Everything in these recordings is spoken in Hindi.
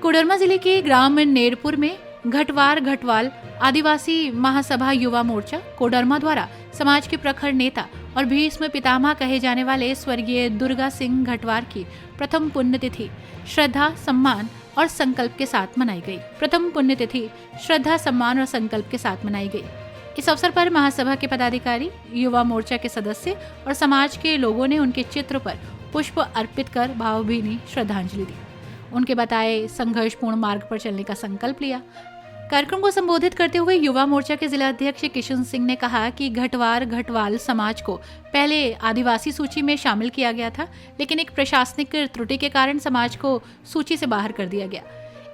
कोडरमा जिले के ग्राम नेरपुर में घटवार घटवाल आदिवासी महासभा युवा मोर्चा कोडरमा द्वारा समाज के प्रखर नेता और भीष्म पितामह कहे जाने वाले स्वर्गीय दुर्गा सिंह घटवार की प्रथम पुण्यतिथि श्रद्धा, सम्मान और संकल्प के साथ मनाई गई। प्रथम पुण्यतिथि श्रद्धा, सम्मान और संकल्प के साथ मनाई गई। इस अवसर पर महासभा के पदाधिकारी, युवा मोर्चा के सदस्य और समाज के लोगों ने उनके चित्र पर पुष्प अर्पित कर भावभीनी श्रद्धांजलि दी। उनके बताए संघर्षपूर्ण मार्ग पर चलने का संकल्प लिया। कार्यक्रम को संबोधित करते हुए युवा मोर्चा के जिला अध्यक्ष किशन सिंह ने कहा कि घटवार घटवाल समाज को पहले आदिवासी सूची में शामिल किया गया था, लेकिन एक प्रशासनिक त्रुटि के कारण समाज को सूची से बाहर कर दिया गया।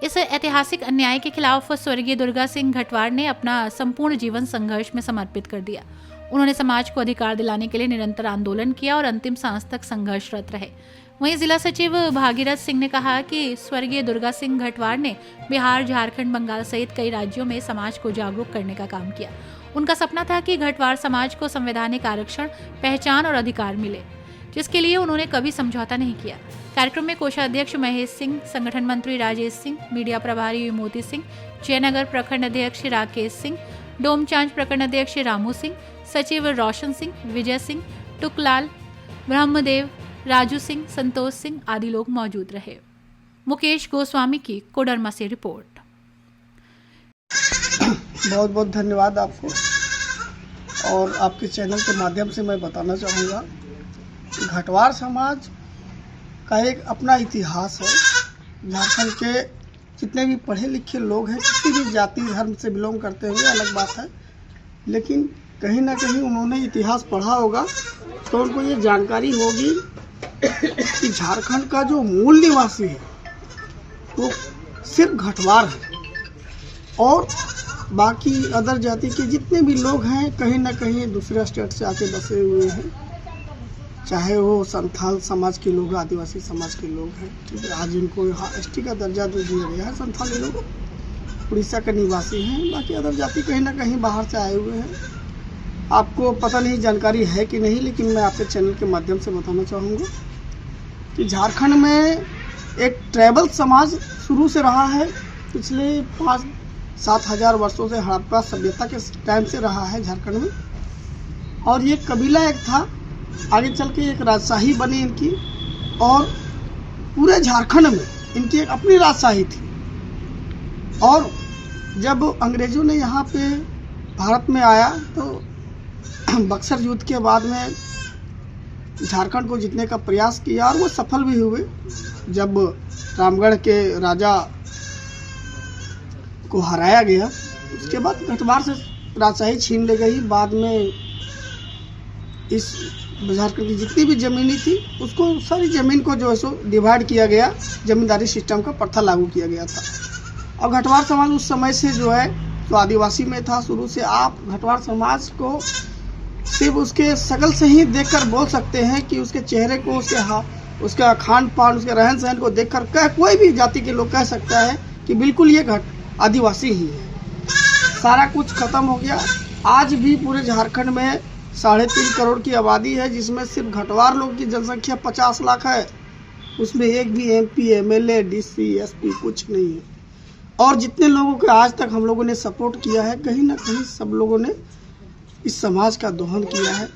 इस ऐतिहासिक अन्याय के खिलाफ स्वर्गीय दुर्गा सिंह घटवार ने अपना संपूर्ण जीवन संघर्ष में समर्पित कर दिया। उन्होंने समाज को अधिकार दिलाने के लिए निरंतर आंदोलन किया और अंतिम सांस तक संघर्षरत रहे। वहीं जिला सचिव भागीरथ सिंह ने कहा कि स्वर्गीय दुर्गा सिंह घटवार ने बिहार, झारखंड, बंगाल सहित कई राज्यों में समाज को जागरूक करने का काम किया। उनका सपना था कि घटवार समाज को संवैधानिक आरक्षण, पहचान और अधिकार मिले, जिसके लिए उन्होंने कभी समझौता नहीं किया। कार्यक्रम में कोषाध्यक्ष महेश सिंह, संगठन मंत्री राजेश सिंह, मीडिया प्रभारी विमोती सिंह, जयनगर प्रखंड अध्यक्ष राकेश सिंह, डोमचांच प्रखंड अध्यक्ष रामू सिंह, सचिव रोशन सिंह, विजय सिंह, टुकलाल, ब्रह्मदेव, राजू सिंह, संतोष सिंह आदि लोग मौजूद रहे। मुकेश गोस्वामी की कोडरमा से रिपोर्ट। बहुत बहुत धन्यवाद आपको। और आपके चैनल के माध्यम से मैं बताना चाहूँगा कि घटवार समाज का एक अपना इतिहास है। झारखंड के जितने भी पढ़े लिखे लोग हैं, किसी भी जाति धर्म से बिलोंग करते हुए, अलग बात है, लेकिन कहीं ना कहीं उन्होंने इतिहास पढ़ा होगा तो उनको ये जानकारी होगी कि झारखंड का जो मूल निवासी है वो सिर्फ घटवार है और बाकी अदर जाति के जितने भी लोग हैं कहीं ना कहीं दूसरे स्टेट से आके बसे हुए हैं, चाहे वो संथाल समाज के लोग, आदिवासी समाज के लोग हैं। ठीक है, आज इनको यहाँ एसटी का दर्जा दे दिया गया है। संथाली लोग उड़ीसा के निवासी हैं, बाकी अदर जाति कहीं ना कहीं बाहर से आए हुए हैं। आपको पता नहीं जानकारी है कि नहीं, लेकिन मैं आपके चैनल के माध्यम से बताना चाहूँगा कि झारखंड में एक ट्राइबल समाज शुरू से रहा है। पिछले 5-7 हज़ार वर्षों से हड़प्पा सभ्यता के टाइम से रहा है झारखंड में। और ये कबीला एक था, आगे चल के एक राजशाही बनी इनकी, और पूरे झारखंड में इनकी एक अपनी राजशाही थी। और जब अंग्रेजों ने यहाँ पे भारत में आया तो बक्सर युद्ध के बाद में झारखंड को जीतने का प्रयास किया और वो सफल भी हुए। जब रामगढ़ के राजा को हराया गया, उसके बाद घटवार से राजशाही छीन ले गई। बाद में इस झारखंड की जितनी भी ज़मीनी थी उसको, सारी ज़मीन को जो है सो डिवाइड किया गया, जमींदारी सिस्टम का प्रथा लागू किया गया था। और घटवार समाज उस समय से जो है तो आदिवासी में था शुरू से। आप घटवार समाज को सिर्फ उसके शक्ल से ही देखकर बोल सकते हैं कि उसके चेहरे को, उसका खान पान, उसके रहन सहन को देखकर कोई भी जाति के लोग कह सकता है कि बिल्कुल ये आदिवासी ही है। सारा कुछ खत्म हो गया। आज भी पूरे झारखंड में 3.5 करोड़ की आबादी है, जिसमें सिर्फ घटवार लोग की जनसंख्या 50 लाख है। उसमें एक भी MP, MLA, DC, SP कुछ नहीं है। और जितने लोगों को आज तक हम लोगों ने सपोर्ट किया है, कहीं ना कहीं सब लोगों ने इस समाज का दोहन किया है।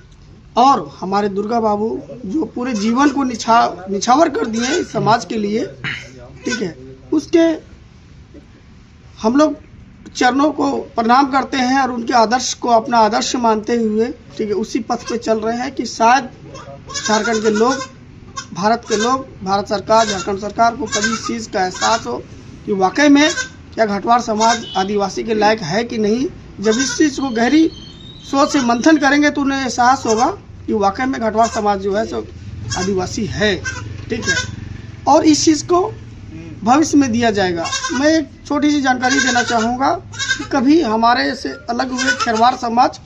और हमारे दुर्गा बाबू जो पूरे जीवन को निछावर कर दिए इस समाज के लिए, ठीक है, उसके हम लोग चरणों को प्रणाम करते हैं और उनके आदर्श को अपना आदर्श मानते हुए, ठीक है, उसी पथ पे चल रहे हैं कि शायद झारखंड के लोग, भारत के लोग, भारत सरकार, झारखंड सरकार को कभी इस चीज़ का एहसास हो कि वाकई में क्या घटवार समाज आदिवासी के लायक है कि नहीं। जब इस चीज़ को गहरी सोच से मंथन करेंगे तो उन्हें एहसास होगा कि वाकई में घटवार समाज जो है सो आदिवासी है, ठीक है। और इस चीज़ को भविष्य में दिया जाएगा। मैं एक छोटी सी जानकारी देना चाहूँगा कि कभी हमारे से अलग हुए खेरवार समाज,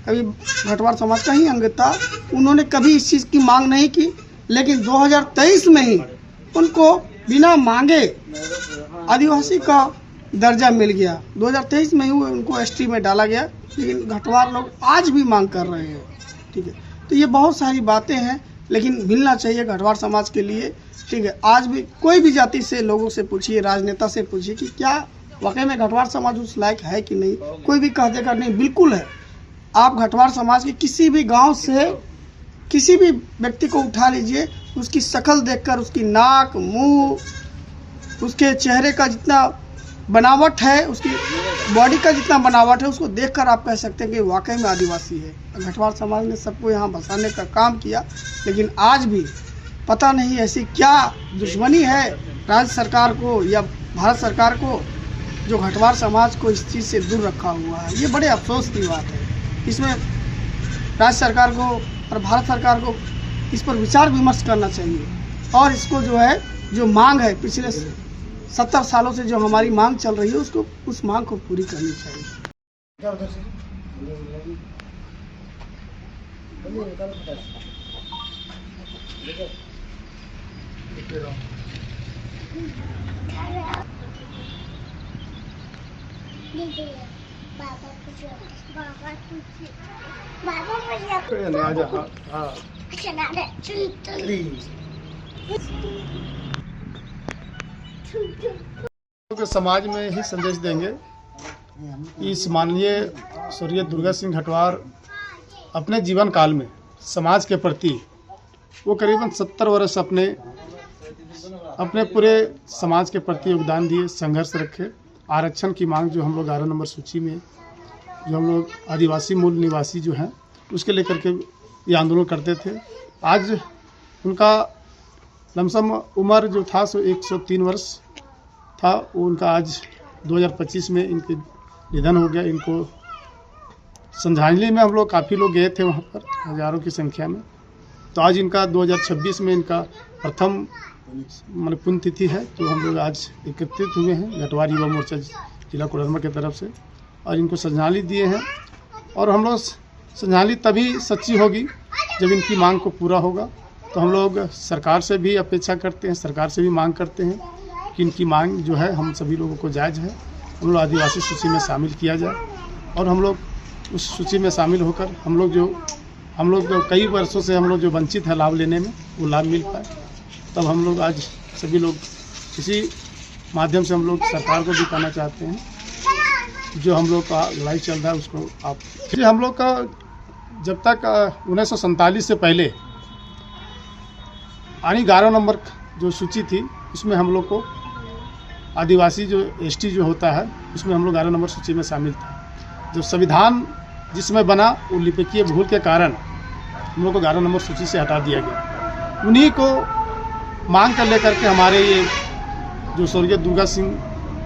कभी घटवार समाज का ही अंग था, उन्होंने कभी इस चीज़ की मांग नहीं की, लेकिन 2023 में ही उनको बिना मांगे आदिवासी का दर्जा मिल गया। 2023 में ही उनको ST में डाला गया, लेकिन घटवार लोग आज भी मांग कर रहे हैं, ठीक है। तो ये बहुत सारी बातें हैं लेकिन मिलना चाहिए घटवार समाज के लिए। ठीक है, आज भी कोई भी जाति से लोगों से पूछिए, राजनेता से पूछिए कि क्या वाकई में घटवार समाज उस लायक है कि नहीं, कोई भी कह देगा नहीं, बिल्कुल है। आप घटवार समाज के किसी भी गांव से किसी भी व्यक्ति को उठा लीजिए, उसकी शक्ल देखकर, उसकी नाक, मुंह, उसके चेहरे का जितना बनावट है, उसकी बॉडी का जितना बनावट है, उसको देखकर आप कह सकते हैं कि वाकई में आदिवासी है। घटवार समाज ने सबको यहाँ बसाने का काम किया, लेकिन आज भी पता नहीं ऐसी क्या दुश्मनी है राज्य सरकार को या भारत सरकार को जो घटवार समाज को इस चीज़ से दूर रखा हुआ है। ये बड़े अफसोस की बात है। इसमें राज्य सरकार को और भारत सरकार को इस पर विचार विमर्श करना चाहिए और इसको जो है, जो मांग है पिछले 70 सालों से जो हमारी मांग चल रही है, उसको उस मांग को पूरी करनी चाहिए। के समाज में ही संदेश देंगे। इस माननीय स्वर्गीय दुर्गा सिंह घटवार अपने जीवन काल में समाज के प्रति वो करीबन 70 वर्ष अपने पूरे समाज के प्रति योगदान दिए, संघर्ष रखे। आरक्षण की मांग जो हम लोग 11 नंबर सूची में जो हम लोग आदिवासी मूल निवासी जो हैं उसके लेकर के ये आंदोलन करते थे। आज उनका लमसम उम्र जो था सो 103 वर्ष था, उनका आज 2025 में इनके निधन हो गया। इनको श्रद्धांजलि में हम लोग काफ़ी लोग गए थे वहाँ पर, हज़ारों की संख्या में। तो आज इनका 2026 में इनका प्रथम पुण्यतिथि है, तो हम लोग आज एकत्रित हुए हैं घटवार युवा मोर्चा जिला कोडरमा की तरफ से और इनको श्रद्धांजलि दिए हैं। और हम लोग श्रद्धांजलि तभी सच्ची होगी जब इनकी मांग को पूरा होगा। तो हम लोग सरकार से भी अपेक्षा करते हैं, सरकार से भी मांग करते हैं कि इनकी मांग जो है हम सभी लोगों को जायज़ है, हम लोग आदिवासी सूची में शामिल किया जाए और हम लोग उस सूची में शामिल होकर हम लोग जो कई वर्षों से हम लोग जो वंचित है लाभ लेने में, वो लाभ मिल पाए। तब हम लोग आज सभी लोग इसी माध्यम से हम लोग सरकार को भी कहना चाहते हैं जो हम लोग का लड़ाई चल रहा है उसको आप हम लोग का जब तक 1947 से पहले यानी 11 नंबर जो सूची थी उसमें हम लोग को आदिवासी जो एसटी जो होता है उसमें हम लोग 11 नंबर सूची में शामिल था। जो संविधान जिसमें बना वो लिपिकीय भूल के कारण हम लोग को 11 नंबर सूची से हटा दिया गया। उन्हीं को मांग कर लेकर के हमारे ये जो स्वर्गीय दुर्गा सिंह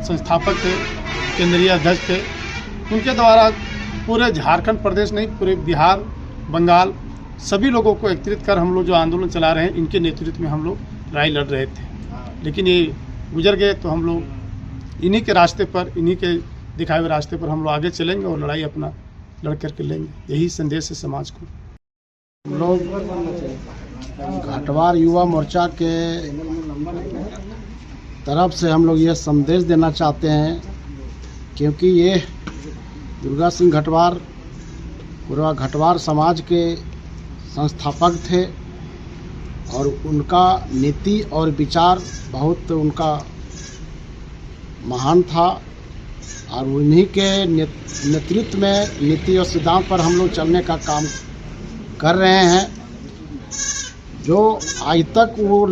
संस्थापक थे, केंद्रीय अध्यक्ष थे, उनके द्वारा पूरे झारखंड प्रदेश नहीं पूरे बिहार, बंगाल सभी लोगों को एकत्रित कर हम लोग जो आंदोलन चला रहे हैं, इनके नेतृत्व में हम लोग लड़ाई लड़ रहे थे। लेकिन ये गुजर गए तो हम लोग इन्हीं के रास्ते पर, इन्हीं के दिखाए हुए रास्ते पर हम लोग आगे चलेंगे और लड़ाई अपना लड़ करके लेंगे। यही संदेश है समाज को। हम लोग घटवार युवा मोर्चा के तरफ से हम लोग ये संदेश देना चाहते हैं, क्योंकि ये दुर्गा सिंह घटवार पूरा घटवार समाज के संस्थापक थे और उनका नीति और विचार बहुत उनका महान था और उन्हीं के नेतृत्व में नीति और सिद्धांत पर हम लोग चलने का काम कर रहे हैं। जो आज तक वो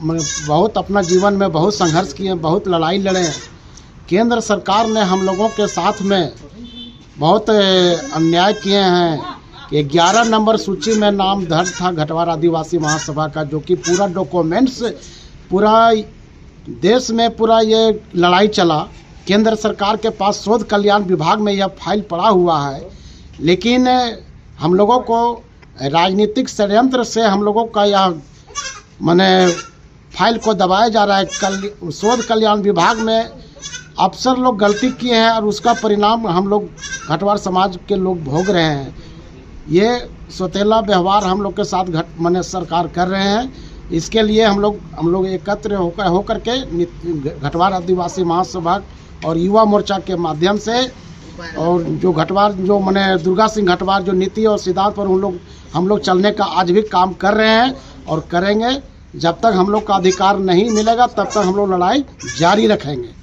बहुत अपना जीवन में बहुत संघर्ष किए, बहुत लड़ाई लड़े हैं। केंद्र सरकार ने हम लोगों के साथ में बहुत अन्याय किए हैं कि 11 नंबर सूची में नाम दर्ज था घटवार आदिवासी महासभा का, जो कि पूरा डॉक्यूमेंट्स पूरा देश में पूरा ये लड़ाई चला। केंद्र सरकार के पास शोध कल्याण विभाग में यह फाइल पड़ा हुआ है, लेकिन हम लोगों को राजनीतिक षड्यंत्र से हम लोगों का यह फाइल को दबाया जा रहा है। शोध कल्याण विभाग में अफसर लोग गलती किए हैं और उसका परिणाम हम लोग घटवार समाज के लोग भोग रहे हैं। ये सौतेला व्यवहार हम लोग के साथ सरकार कर रहे हैं। इसके लिए हम लोग एकत्र होकर के घटवार आदिवासी महासभा और युवा मोर्चा के माध्यम से और जो घटवार दुर्गा सिंह घटवार जो नीति और सिद्धांत पर हम लोग चलने का आज भी काम कर रहे हैं। और करेंगे। जब तक हम लोग का अधिकार नहीं मिलेगा तब तक हम लोग लड़ाई जारी रखेंगे।